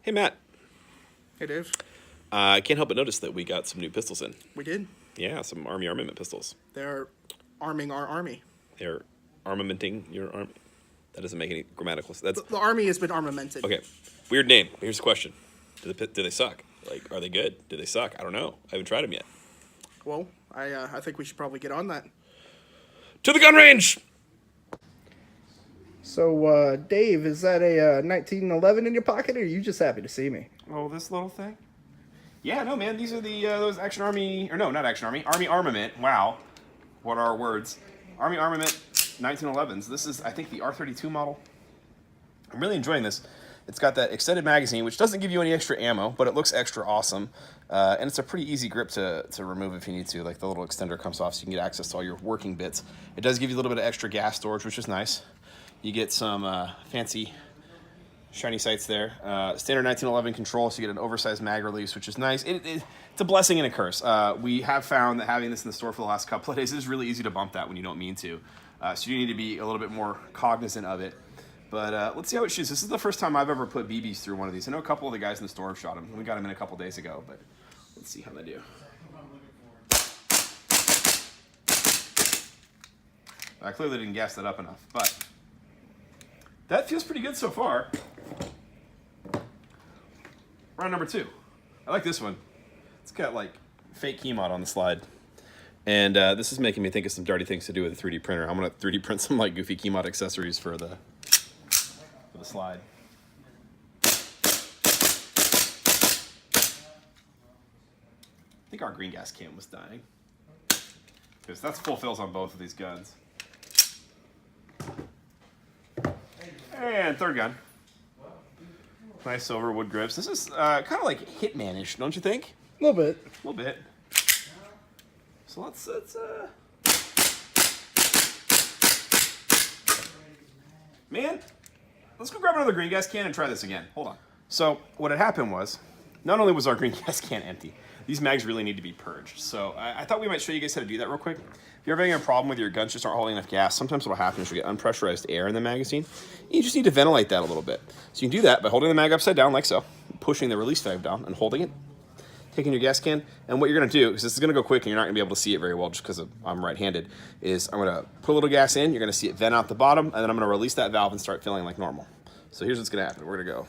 Hey, Matt. Hey, Dave. I can't help but notice that we got some new pistols in. We did. Yeah, some Army Armament pistols. They're arming our army. They're armamenting your army. That doesn't make any grammatical sense. The army has been armamented. Okay. Weird name. Here's the question. Do they suck? Like, are they good? Do they suck? I don't know. I haven't tried them yet. Well, I think we should probably get on that. To the gun range! So, Dave, is that a 1911 in your pocket, or are you just happy to see me? Oh, this little thing? Yeah, no, man. These are the those Action Army... Or no, not Action Army. Army Armament. Wow. What are our words? Army Armament 1911's. This is, I think, the R32 model. I'm really enjoying this. It's got that extended magazine, which doesn't give you any extra ammo, but it looks extra awesome. And it's a pretty easy grip to remove if you need to. Like, the little extender comes off so you can get access to all your working bits. It does give you a little bit of extra gas storage, which is nice. You get some fancy shiny sights there. Standard 1911 control, so you get an oversized mag release, which is nice. It's a blessing and a curse. We have found that having this in the store for the last couple of days, it is really easy to bump that when you don't mean to. So you need to be a little bit more cognizant of it. But let's see how it shoots. This is the first time I've ever put BBs through one of these. I know a couple of the guys in the store have shot them. We got them in a couple days ago, but let's see how they do. I clearly didn't gas that up enough, but that feels pretty good so far. Round number 2. I like this one. It's got like fake key mod on the slide. And this is making me think of some dirty things to do with a 3D printer. I'm going to 3D print some like goofy key mod accessories for the slide. I think our green gas can was dying. Because that's full fills on both of these guns. And third gun. Nice silver wood grips. This is kind of like Hitman-ish, don't you think? A little bit. A little bit. So let's man, let's go grab another green gas can and try this again. Hold on. So what had happened was, not only was our green gas can empty, these mags really need to be purged. So I thought we might show you guys how to do that real quick. If you're having a problem with your guns just aren't holding enough gas, sometimes what'll happen is you'll get unpressurized air in the magazine. You just need to ventilate that a little bit. So you can do that by holding the mag upside down like so, pushing the release valve down and holding it, taking your gas can, and what you're going to do, because this is going to go quick and you're not going to be able to see it very well just because I'm right-handed, is I'm going to put a little gas in, you're going to see it vent out the bottom, and then I'm going to release that valve and start filling like normal. So here's what's going to happen. We're going to go.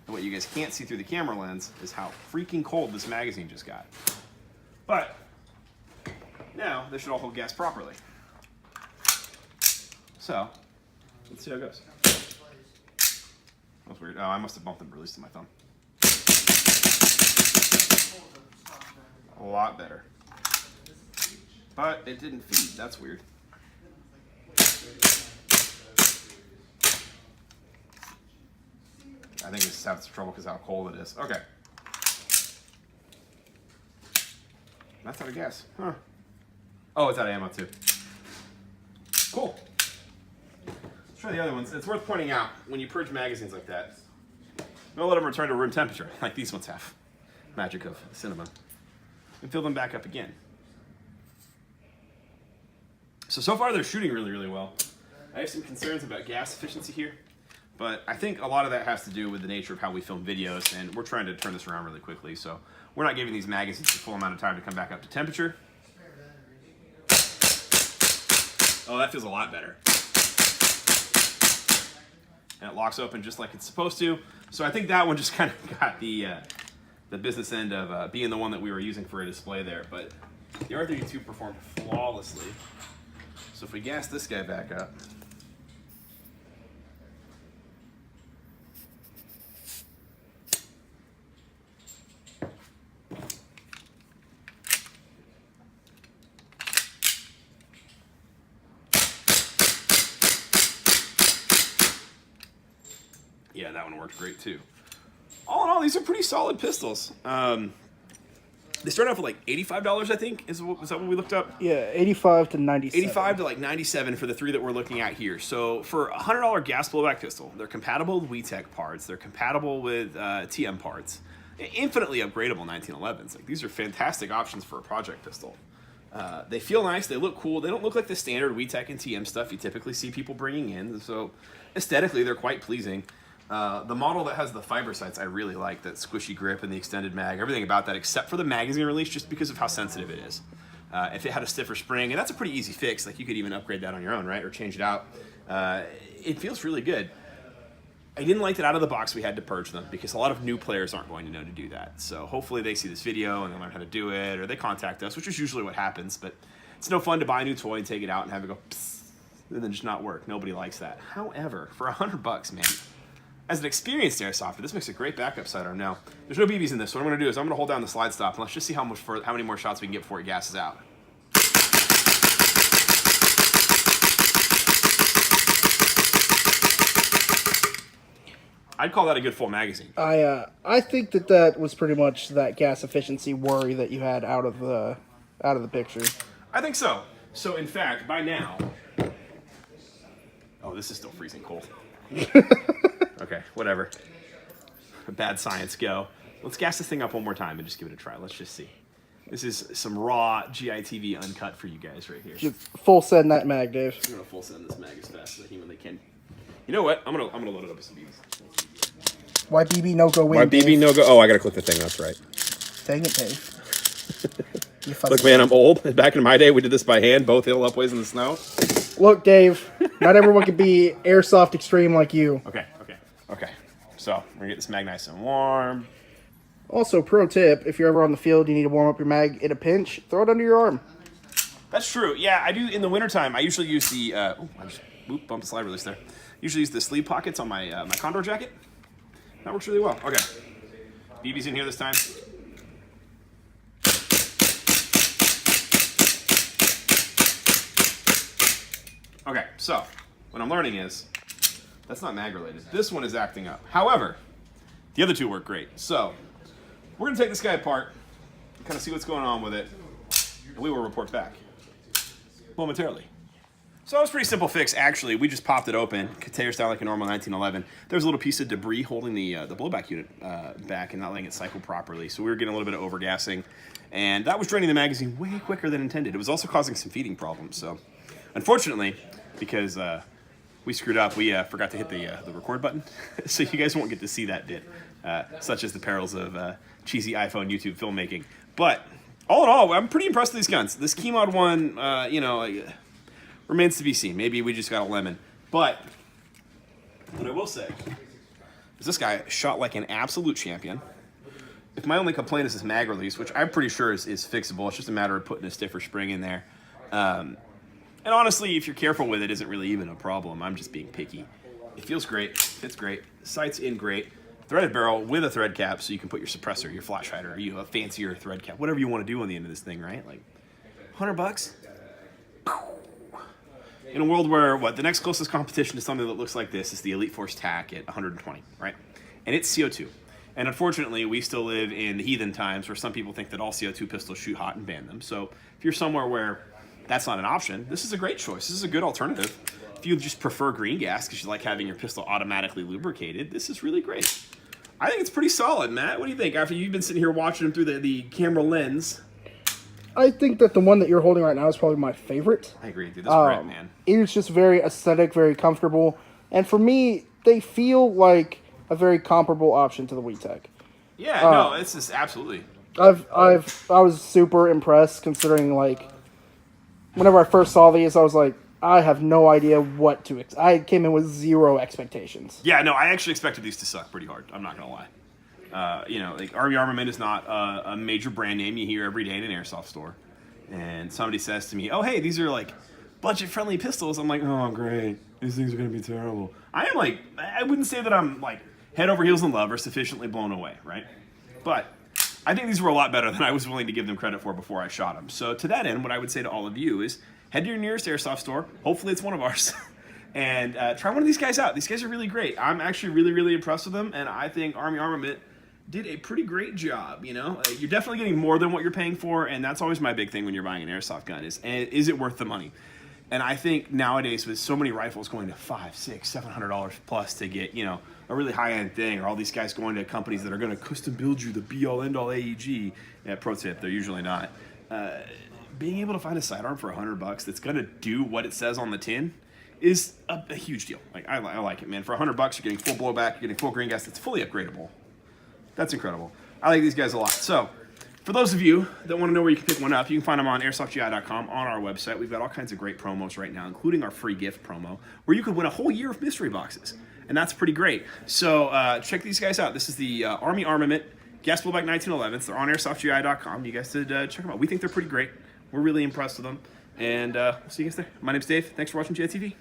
And what you guys can't see through the camera lens is how freaking cold this magazine just got. But now this should all hold gas properly. So let's see how it goes. That was weird. Oh, I must have bumped the release to my thumb. A lot better. But it didn't feed. That's weird. I think it's having some trouble because how cold it is. Okay. That's out of gas. Huh. Oh, it's out of ammo too. Cool. Let's try the other ones. It's worth pointing out, when you purge magazines like that, don't let them return to room temperature, like these ones have. Magic of cinema. And fill them back up again. So far they're shooting really, really well. I have some concerns about gas efficiency here, but I think a lot of that has to do with the nature of how we film videos, and we're trying to turn this around really quickly, so we're not giving these magazines the full amount of time to come back up to temperature. Oh, that feels a lot better. And it locks open just like it's supposed to. So I think that one just kind of got the business end of being the one that we were using for a display there. But the R32 performed flawlessly. So if we gas this guy back up. Yeah, that one worked great too. All in all, these are pretty solid pistols. They start off with like $85, I think. Is that what we looked up? Yeah, 85 to 97. 85 to like 97 for the 3 that we're looking at here. So for a $100 gas blowback pistol, they're compatible with WeTech parts. They're compatible with TM parts. Infinitely upgradable 1911s. Like, these are fantastic options for a project pistol. They feel nice. They look cool. They don't look like the standard WeTech and TM stuff you typically see people bringing in. So aesthetically, they're quite pleasing. The model that has the fiber sights, I really like. That squishy grip and the extended mag. Everything about that except for the magazine release, just because of how sensitive it is. If it had a stiffer spring, and that's a pretty easy fix. Like you could even upgrade that on your own, right? Or change it out. It feels really good. I didn't like that out of the box we had to purge them because a lot of new players aren't going to know to do that. So hopefully they see this video and they learn how to do it, or they contact us, which is usually what happens. But it's no fun to buy a new toy and take it out and have it go psst, and then just not work. Nobody likes that. However, for $100, man, as an experienced airsofter, this makes a great backup sidearm. Now, there's no BBs in this, so what I'm going to do is I'm going to hold down the slide stop and let's just see how many more shots we can get before it gasses out. I'd call that a good full magazine. I think that was pretty much that gas efficiency worry that you had out of the picture. I think so. So in fact, by now, oh, this is still freezing cold. Okay, whatever. Bad science, go. Let's gas this thing up one more time and just give it a try. Let's just see. This is some raw GITV uncut for you guys right here. Just full send that mag, Dave. I'm gonna full send this mag as fast as I humanly can. You know what? I'm gonna load it up with some BBs. Why BB no go win? Why BB no go? Oh, I gotta click the thing. That's right. Dang it, Dave. Look, man, I'm old. Back in my day, we did this by hand, both hill upways in the snow. Look, Dave. Not everyone can be airsoft extreme like you. Okay. So we're gonna get this mag nice and warm. Also, pro tip: if you're ever on the field, you need to warm up your mag in a pinch. Throw it under your arm. That's true. Yeah, I do in the wintertime. I usually use the. I just bumped the slide release there. Usually use the sleeve pockets on my my Condor jacket. That works really well. Okay. BB's in here this time. Okay, so what I'm learning is that's not mag related. This one is acting up. However, the other two work great. So we're going to take this guy apart, kind of see what's going on with it, and we will report back momentarily. So that was a pretty simple fix, actually. We just popped it open, tears down like a normal 1911. There was a little piece of debris holding the blowback unit back and not letting it cycle properly. So we were getting a little bit of overgassing, and that was draining the magazine way quicker than intended. It was also causing some feeding problems. So unfortunately, because we screwed up, we forgot to hit the record button. So you guys won't get to see that bit, such as the perils of cheesy iPhone YouTube filmmaking. But all in all, I'm pretty impressed with these guns. This Keymod one, remains to be seen. Maybe we just got a lemon. But what I will say is this guy shot like an absolute champion. If my only complaint is this mag release, which I'm pretty sure is fixable, it's just a matter of putting a stiffer spring in there. And honestly, if you're careful with it, isn't really even a problem. I'm just being picky. It feels great. Fits great. Sight's in great. Threaded barrel with a thread cap so you can put your suppressor, your flash hider, you a fancier thread cap, whatever you want to do on the end of this thing, right? Like $100? In a world where, the next closest competition to something that looks like this is the Elite Force TAC at 120, right? And it's CO2. And unfortunately, we still live in the heathen times where some people think that all CO2 pistols shoot hot and ban them. So if you're somewhere where that's not an option, this is a great choice. This is a good alternative. If you just prefer green gas because you like having your pistol automatically lubricated, this is really great. I think it's pretty solid, Matt. What do you think? After you've been sitting here watching them through the camera lens. I think that the one that you're holding right now is probably my favorite. I agree, dude. That's great, man. It is just very aesthetic, very comfortable. And for me, they feel like a very comparable option to the WeTech. Yeah, no, it's just absolutely. I was super impressed considering, like, whenever I first saw these, I was like, I have no idea what to expect. I came in with zero expectations. Yeah, no, I actually expected these to suck pretty hard. I'm not going to lie. Like Army Armament is not a major brand name you hear every day in an airsoft store. And somebody says to me, oh, hey, these are like budget-friendly pistols. I'm like, oh, great. These things are going to be terrible. I wouldn't say that I'm like head over heels in love or sufficiently blown away, right? But I think these were a lot better than I was willing to give them credit for before I shot them. So to that end, what I would say to all of you is head to your nearest airsoft store. Hopefully it's one of ours. And try one of these guys out. These guys are really great. I'm actually really, really impressed with them. And I think Army Armament did a pretty great job, you know? You're definitely getting more than what you're paying for, and that's always my big thing when you're buying an airsoft gun is it worth the money? And I think nowadays with so many rifles going to $500, $600, $700 plus to get, a really high-end thing, or all these guys going to companies that are going to custom build you the be-all, end-all AEG, pro tip, they're usually not. being able to find a sidearm for $100 that's gonna do what it says on the tin is a huge deal. Like I like it, man. For $100, you're getting full blowback, you're getting full green gas. It's fully upgradable. That's incredible. I like these guys a lot. So, for those of you that want to know where you can pick one up, you can find them on airsoftgi.com on our website. We've got all kinds of great promos right now, including our free gift promo, where you could win a whole year of mystery boxes, and that's pretty great. So check these guys out. This is the Army Armament Gas Blowback 1911s. They're on airsoftgi.com. You guys should check them out. We think they're pretty great. We're really impressed with them, and we'll see you guys there. My name's Dave. Thanks for watching GITV.